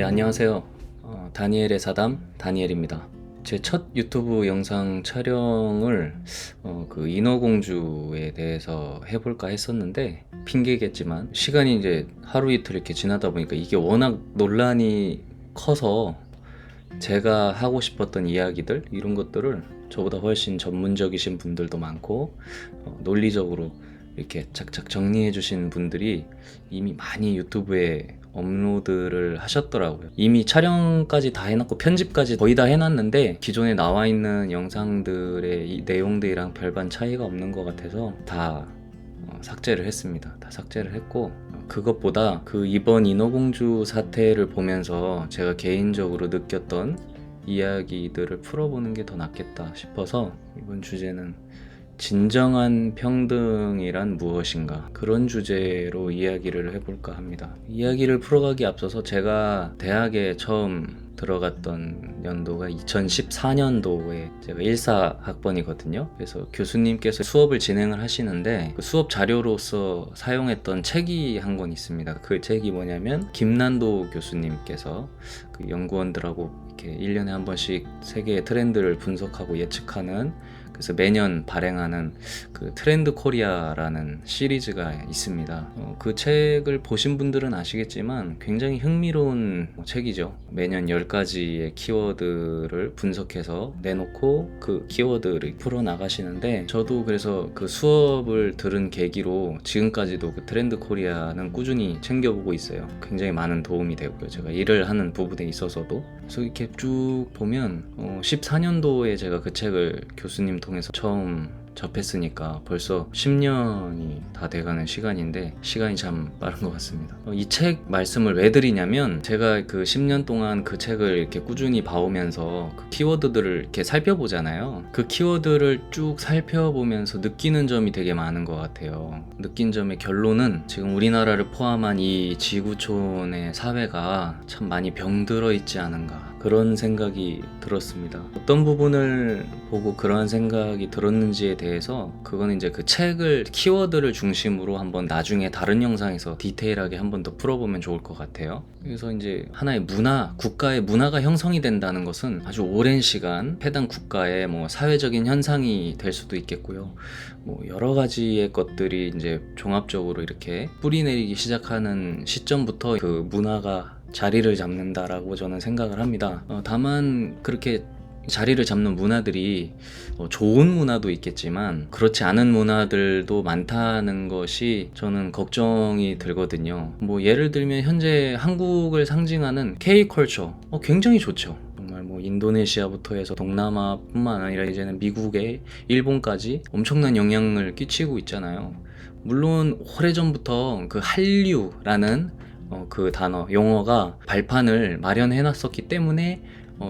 안녕하세요. 다니엘의 사담 다니엘입니다. 제 첫 유튜브 영상 촬영을 그 인어공주에 대해서 해볼까 했었는데, 핑계겠지만 시간이 이제 하루 이틀 이렇게 지나다 보니까 이게 워낙 논란이 커서 제가 하고 싶었던 이야기들, 이런 것들을 저보다 훨씬 전문적이신 분들도 많고 논리적으로 이렇게 착착 정리해 주신 분들이 이미 많이 유튜브에 업로드를 하셨더라고요. 이미 촬영까지 다 해놨고 편집까지 거의 다 해놨는데 기존에 나와 있는 영상들의 이 내용들이랑 별반 차이가 없는 것 같아서 다 삭제를 했습니다. 다 삭제를 했고, 그것보다 그 이번 인어공주 사태를 보면서 제가 개인적으로 느꼈던 이야기들을 풀어보는 게 더 낫겠다 싶어서 이번 주제는 진정한 평등이란 무엇인가, 그런 주제로 이야기를 해볼까 합니다. 이야기를 풀어가기 앞서서 제가 대학에 처음 들어갔던 연도가 2014년도에 제가 14학번이거든요. 그래서 교수님께서 수업을 진행을 하시는데 그 수업 자료로서 사용했던 책이 한 권 있습니다. 그 책이 뭐냐면 김난도 교수님께서 그 연구원들하고 이렇게 1년에 한 번씩 세계의 트렌드를 분석하고 예측하는, 그래서 매년 발행하는 그 트렌드 코리아라는 시리즈가 있습니다. 그 책을 보신 분들은 아시겠지만 굉장히 흥미로운 책이죠. 매년 10가지의 키워드를 분석해서 내놓고 그 키워드를 풀어나가시는데, 저도 그래서 그 수업을 들은 계기로 지금까지도 그 트렌드 코리아는 꾸준히 챙겨보고 있어요. 굉장히 많은 도움이 되고요. 제가 일을 하는 부분에 있어서도. 그래서 이렇게 쭉 보면 14년도에 제가 그 책을 교수님 통해서 처음 접했으니까 벌써 10년이 다 돼가는 시간인데, 시간이 참 빠른 것 같습니다. 이 책 말씀을 왜 드리냐면, 제가 그 10년 동안 그 책을 이렇게 꾸준히 봐오면서 그 키워드들을 이렇게 살펴보잖아요. 그 키워드를 쭉 살펴보면서 느끼는 점이 되게 많은 것 같아요. 느낀 점의 결론은 지금 우리나라를 포함한 이 지구촌의 사회가 참 많이 병들어 있지 않은가, 그런 생각이 들었습니다. 어떤 부분을 보고 그러한 생각이 들었는지에 대해서, 그거는 이제 그 책을 키워드를 중심으로 한번 나중에 다른 영상에서 디테일하게 한번 더 풀어보면 좋을 것 같아요. 그래서 이제 하나의 문화, 국가의 문화가 형성이 된다는 것은 아주 오랜 시간 해당 국가의 뭐 사회적인 현상이 될 수도 있겠고요. 뭐 여러 가지의 것들이 이제 종합적으로 이렇게 뿌리내리기 시작하는 시점부터 그 문화가 자리를 잡는다라고 저는 생각을 합니다. 다만 그렇게 자리를 잡는 문화들이 좋은 문화도 있겠지만 그렇지 않은 문화들도 많다는 것이 저는 걱정이 들거든요. 뭐 예를 들면 현재 한국을 상징하는 K-컬처 굉장히 좋죠. 정말 뭐 인도네시아부터 해서 동남아뿐만 아니라 이제는 미국에 일본까지 엄청난 영향을 끼치고 있잖아요. 물론 오래전부터 그 한류라는 그 단어, 용어가 발판을 마련해 놨었기 때문에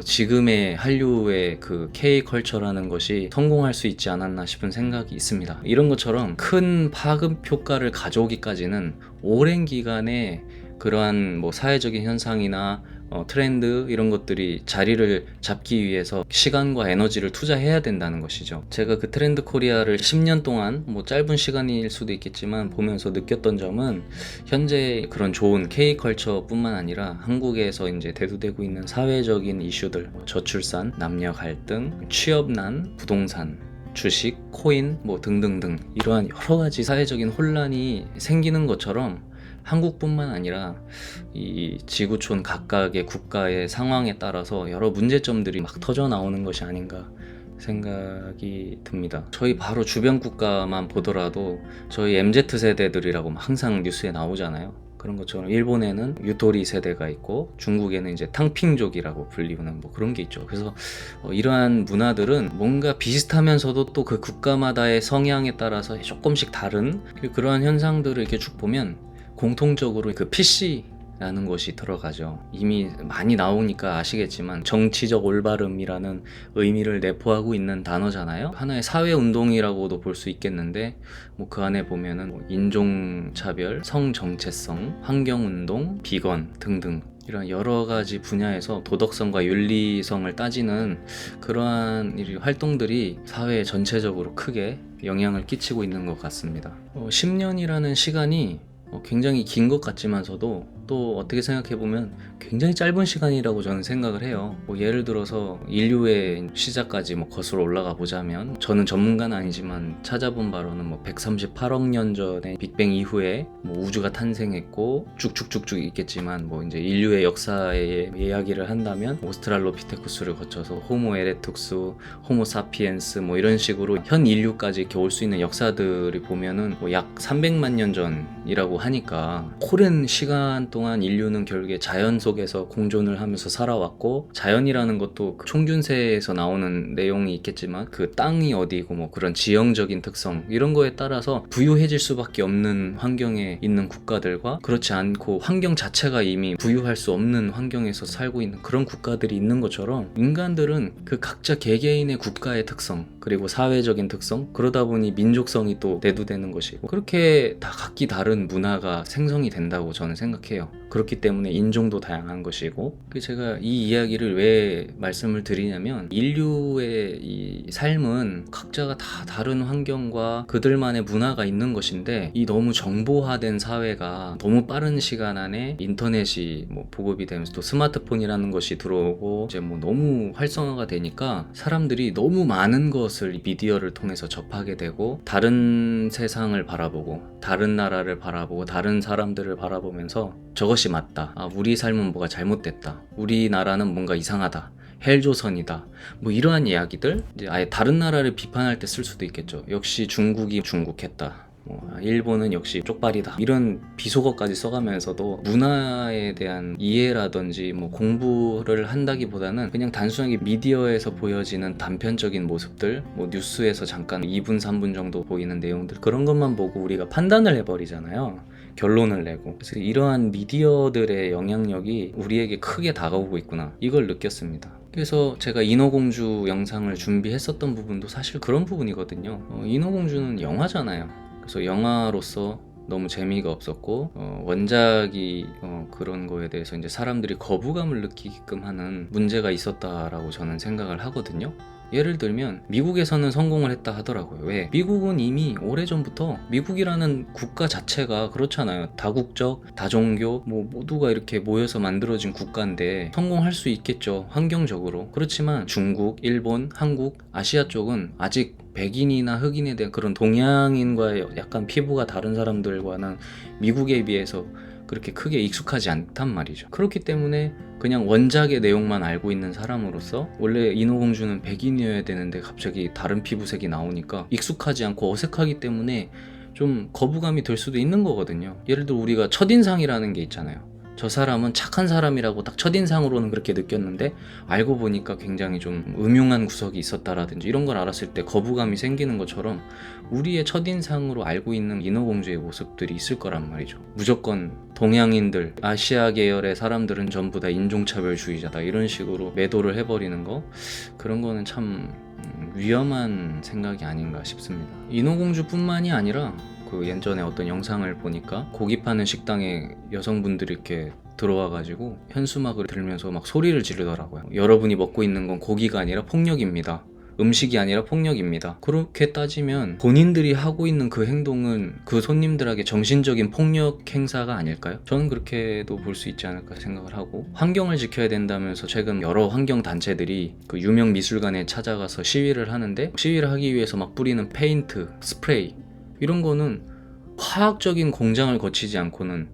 지금의 한류의 그 K-컬처라는 것이 성공할 수 있지 않았나 싶은 생각이 있습니다. 이런 것처럼 큰 파급 효과를 가져오기까지는 오랜 기간에 그러한 뭐 사회적인 현상이나 트렌드, 이런 것들이 자리를 잡기 위해서 시간과 에너지를 투자해야 된다는 것이죠. 제가 그 트렌드 코리아를 10년 동안, 뭐 짧은 시간일 수도 있겠지만 보면서 느꼈던 점은, 현재 그런 좋은 K컬처 뿐만 아니라 한국에서 이제 대두되고 있는 사회적인 이슈들, 저출산, 남녀 갈등, 취업난, 부동산, 주식, 코인, 뭐 등등등, 이러한 여러 가지 사회적인 혼란이 생기는 것처럼 한국뿐만 아니라 이 지구촌 각각의 국가의 상황에 따라서 여러 문제점들이 막 터져 나오는 것이 아닌가 생각이 듭니다. 저희 바로 주변 국가만 보더라도 저희 MZ세대들이라고 항상 뉴스에 나오잖아요. 그런 것처럼 일본에는 유토리 세대가 있고 중국에는 이제 탕핑족이라고 불리는 뭐 그런 게 있죠. 그래서 이러한 문화들은 뭔가 비슷하면서도 또 그 국가마다의 성향에 따라서 조금씩 다른 그러한 현상들을 이렇게 쭉 보면 공통적으로 그 PC라는 것이 들어가죠. 이미 많이 나오니까 아시겠지만 정치적 올바름이라는 의미를 내포하고 있는 단어잖아요. 하나의 사회운동이라고도 볼 수 있겠는데, 뭐 그 안에 보면은 뭐 인종차별, 성정체성, 환경운동, 비건 등등 이런 여러 가지 분야에서 도덕성과 윤리성을 따지는 그러한 활동들이 사회 전체적으로 크게 영향을 끼치고 있는 것 같습니다. 10년이라는 시간이 굉장히 긴 것 같지만서도 또 어떻게 생각해보면 굉장히 짧은 시간이라고 저는 생각을 해요. 뭐 예를 들어서 인류의 시작까지 뭐 거슬러 올라가 보자면, 저는 전문가는 아니지만 찾아본 바로는 뭐 138억 년 전에 빅뱅 이후에 뭐 우주가 탄생했고 쭉쭉쭉쭉 있겠지만, 뭐 이제 인류의 역사의 이야기를 한다면 오스트랄로피테쿠스를 거쳐서 호모 에레툭스, 호모 사피엔스 뭐 이런 식으로 현 인류까지 이렇게 올 수 있는 역사들이 보면은 뭐 약 300만 년 전이라고 하니까, 오랜 시간 동안 인류는 결국에 자연 속에서 공존을 하면서 살아왔고, 자연이라는 것도 그 총균세에서 나오는 내용이 있겠지만 그 땅이 어디고 뭐 그런 지형적인 특성 이런 거에 따라서 부유해질 수밖에 없는 환경에 있는 국가들과, 그렇지 않고 환경 자체가 이미 부유할 수 없는 환경에서 살고 있는 그런 국가들이 있는 것처럼, 인간들은 그 각자 개개인의 국가의 특성 그리고 사회적인 특성, 그러다 보니 민족성이 또 내두되는 것이고, 그렇게 다 각기 다른 문화가 생성이 된다고 저는 생각해요. 그렇기 때문에 인종도 다양한 것이고, 제가 이 이야기를 왜 말씀을 드리냐면, 인류의 이 삶은 각자가 다 다른 환경과 그들만의 문화가 있는 것인데, 이 너무 정보화된 사회가 너무 빠른 시간 안에 인터넷이 뭐 보급이 되면서 또 스마트폰이라는 것이 들어오고 이제 뭐 너무 활성화가 되니까, 사람들이 너무 많은 것을 미디어를 통해서 접하게 되고, 다른 세상을 바라보고 다른 나라를 바라보고 다른 사람들을 바라보면서 저것이 맞다, 우리 삶은 뭐가 잘못됐다, 우리나라는 뭔가 이상하다, 헬조선이다, 뭐 이러한 이야기들, 이제 아예 다른 나라를 비판할 때 쓸 수도 있겠죠. 역시 중국이 중국했다, 일본은 역시 쪽발이다, 이런 비속어까지 써가면서도 문화에 대한 이해라든지 뭐 공부를 한다기보다는 그냥 단순하게 미디어에서 보여지는 단편적인 모습들, 뭐 뉴스에서 잠깐 2분 3분 정도 보이는 내용들, 그런 것만 보고 우리가 판단을 해버리잖아요. 결론을 내고. 그래서 이러한 미디어들의 영향력이 우리에게 크게 다가오고 있구나, 이걸 느꼈습니다. 그래서 제가 인어공주 영상을 준비했었던 부분도 사실 그런 부분이거든요. 인어공주는 영화잖아요. 그래서 영화로서 너무 재미가 없었고, 원작이 그런 거에 대해서 이제 사람들이 거부감을 느끼게끔 하는 문제가 있었다라고 저는 생각을 하거든요. 예를 들면 미국에서는 성공을 했다 하더라고요. 왜? 미국은 이미 오래전부터, 미국이라는 국가 자체가 그렇잖아요. 다국적, 다종교, 뭐 모두가 이렇게 모여서 만들어진 국가인데 성공할 수 있겠죠, 환경적으로. 그렇지만 중국, 일본, 한국, 아시아 쪽은 아직 백인이나 흑인에 대한 그런 동양인과의 약간 피부가 다른 사람들과는 미국에 비해서 그렇게 크게 익숙하지 않단 말이죠. 그렇기 때문에 그냥 원작의 내용만 알고 있는 사람으로서, 원래 인어공주는 백인이어야 되는데 갑자기 다른 피부색이 나오니까 익숙하지 않고 어색하기 때문에 좀 거부감이 들 수도 있는 거거든요. 예를 들어 우리가 첫인상이라는 게 있잖아요. 저 사람은 착한 사람이라고 딱 첫인상으로는 그렇게 느꼈는데, 알고 보니까 굉장히 좀 음흉한 구석이 있었다라든지 이런 걸 알았을 때 거부감이 생기는 것처럼, 우리의 첫인상으로 알고 있는 인어공주의 모습들이 있을 거란 말이죠. 무조건 동양인들, 아시아 계열의 사람들은 전부 다 인종차별주의자다, 이런 식으로 매도를 해버리는 거, 그런 거는 참 위험한 생각이 아닌가 싶습니다. 인어공주뿐만이 아니라 그 예전에 어떤 영상을 보니까 고기 파는 식당에 여성분들이 이렇게 들어와가지고 현수막을 들면서 막 소리를 지르더라고요. 여러분이 먹고 있는 건 고기가 아니라 폭력입니다. 음식이 아니라 폭력입니다. 그렇게 따지면 본인들이 하고 있는 그 행동은 그 손님들에게 정신적인 폭력 행사가 아닐까요? 저는 그렇게도 볼 수 있지 않을까 생각을 하고, 환경을 지켜야 된다면서 최근 여러 환경 단체들이 그 유명 미술관에 찾아가서 시위를 하는데, 시위를 하기 위해서 막 뿌리는 페인트, 스프레이, 이런 거는 화학적인 공장을 거치지 않고는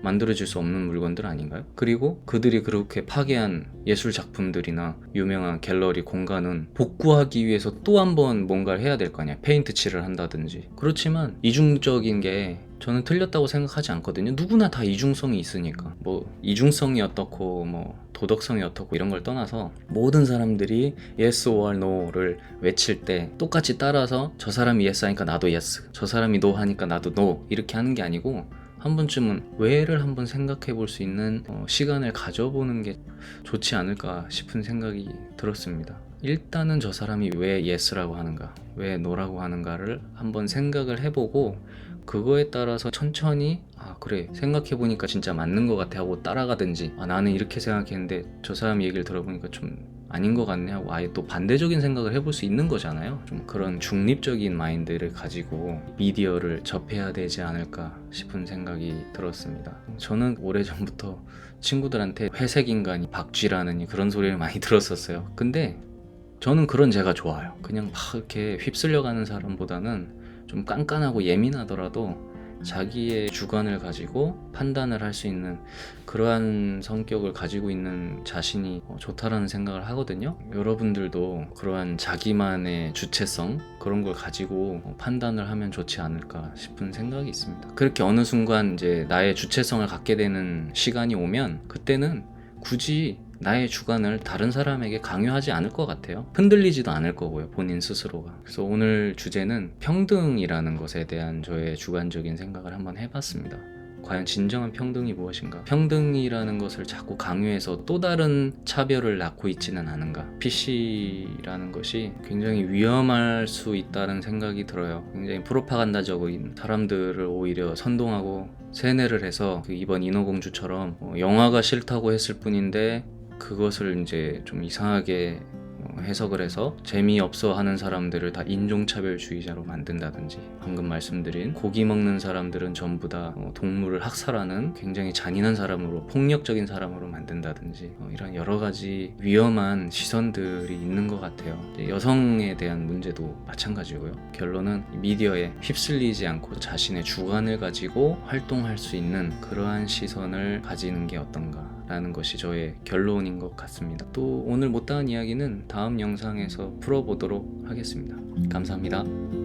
만들어질 수 없는 물건들 아닌가요? 그리고 그들이 그렇게 파괴한 예술 작품들이나 유명한 갤러리 공간은 복구하기 위해서 또 한 번 뭔가를 해야 될 거 아니야. 페인트 칠을 한다든지. 그렇지만 이중적인 게 저는 틀렸다고 생각하지 않거든요. 누구나 다 이중성이 있으니까. 뭐 이중성이 어떻고 뭐 도덕성이 어떻고 이런 걸 떠나서, 모든 사람들이 yes or no를 외칠 때 똑같이 따라서 저 사람이 yes 하니까 나도 yes, 저 사람이 no 하니까 나도 no, 이렇게 하는 게 아니고, 한 번쯤은 왜를 한번 생각해 볼 수 있는 시간을 가져보는 게 좋지 않을까 싶은 생각이 들었습니다. 일단은 저 사람이 왜 yes라고 하는가, 왜 no라고 하는가를 한번 생각을 해보고, 그거에 따라서 천천히 그래, 생각해보니까 진짜 맞는 것 같아 하고 따라가든지, 나는 이렇게 생각했는데 저 사람 얘기를 들어보니까 좀 아닌 것 같네 하고 아예 또 반대적인 생각을 해볼 수 있는 거잖아요. 좀 그런 중립적인 마인드를 가지고 미디어를 접해야 되지 않을까 싶은 생각이 들었습니다. 저는 오래전부터 친구들한테 회색 인간이 박쥐라는 그런 소리를 많이 들었었어요. 근데 저는 그런 제가 좋아요. 그냥 막 이렇게 휩쓸려가는 사람보다는 좀 깐깐하고 예민하더라도 자기의 주관을 가지고 판단을 할 수 있는 그러한 성격을 가지고 있는 자신이 좋다라는 생각을 하거든요. 여러분들도 그러한 자기만의 주체성 그런 걸 가지고 판단을 하면 좋지 않을까 싶은 생각이 있습니다. 그렇게 어느 순간 이제 나의 주체성을 갖게 되는 시간이 오면 그때는 굳이 나의 주관을 다른 사람에게 강요하지 않을 것 같아요. 흔들리지도 않을 거고요, 본인 스스로가. 그래서 오늘 주제는 평등이라는 것에 대한 저의 주관적인 생각을 한번 해봤습니다. 과연 진정한 평등이 무엇인가? 평등이라는 것을 자꾸 강요해서 또 다른 차별을 낳고 있지는 않은가? PC라는 것이 굉장히 위험할 수 있다는 생각이 들어요. 굉장히 프로파간다적인 사람들을 오히려 선동하고 세뇌를 해서 이번 인어공주처럼 영화가 싫다고 했을 뿐인데 그것을 이제 좀 이상하게 해석을 해서 재미없어 하는 사람들을 다 인종차별주의자로 만든다든지, 방금 말씀드린 고기 먹는 사람들은 전부 다 동물을 학살하는 굉장히 잔인한 사람으로, 폭력적인 사람으로 만든다든지, 이런 여러 가지 위험한 시선들이 있는 것 같아요. 여성에 대한 문제도 마찬가지고요. 결론은 미디어에 휩쓸리지 않고 자신의 주관을 가지고 활동할 수 있는 그러한 시선을 가지는 게 어떤가 라는 것이 저의 결론인 것 같습니다. 또 오늘 못다한 이야기는 다음 영상에서 풀어보도록 하겠습니다. 감사합니다.